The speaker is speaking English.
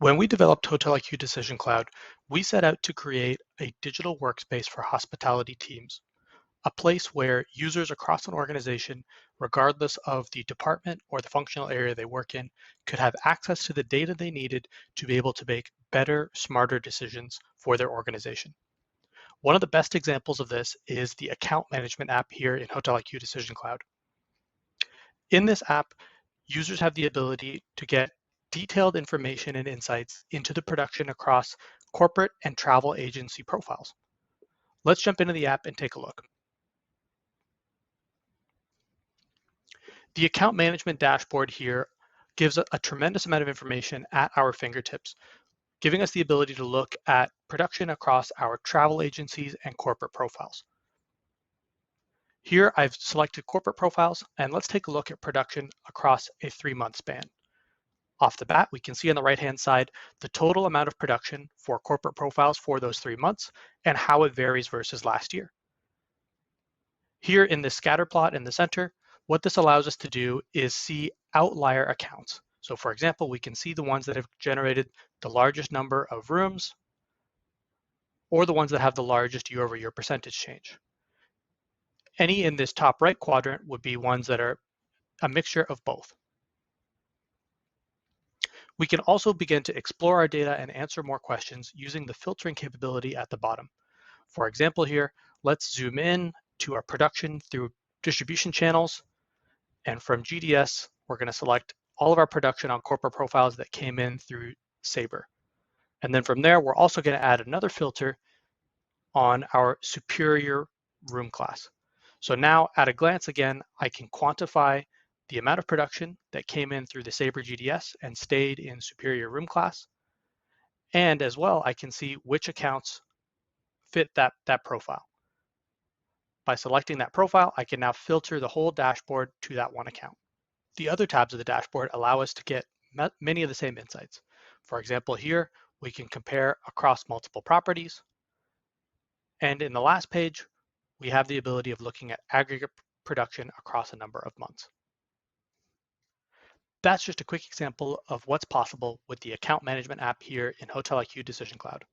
When we developed HotelIQ Decision Cloud, we set out to create a digital workspace for hospitality teams, a place where users across an organization, regardless of the department or the functional area they work in, could have access to the data they needed to be able to make better, smarter decisions for their organization. One of the best examples of this is the account management app here in HotelIQ Decision Cloud. In this app, users have the ability to get detailed information and insights into the production across corporate and travel agency profiles. Let's jump into the app and take a look. The account management dashboard here gives a tremendous amount of information at our fingertips, giving us the ability to look at production across our travel agencies and corporate profiles. Here I've selected corporate profiles, and let's take a look at production across a 3-month span. Off the bat, we can see on the right-hand side the total amount of production for corporate profiles for those 3 months and how it varies versus last year. Here in the scatter plot in the center, what this allows us to do is see outlier accounts. So for example, we can see the ones that have generated the largest number of rooms or the ones that have the largest year-over-year percentage change. Any in this top right quadrant would be ones that are a mixture of both. We can also begin to explore our data and answer more questions using the filtering capability at the bottom. For example here, let's zoom in to our production through distribution channels. And from GDS, we're going to select all of our production on corporate profiles that came in through Sabre. And then from there, we're also going to add another filter on our superior room class. So now at a glance again, I can quantify the amount of production that came in through the Sabre GDS and stayed in superior room class. And as well, I can see which accounts fit that profile. By selecting that profile, I can now filter the whole dashboard to that one account. The other tabs of the dashboard allow us to get many of the same insights. For example, here, we can compare across multiple properties. And in the last page, we have the ability of looking at aggregate production across a number of months. That's just a quick example of what's possible with the account management app here in HotelIQ Decision Cloud.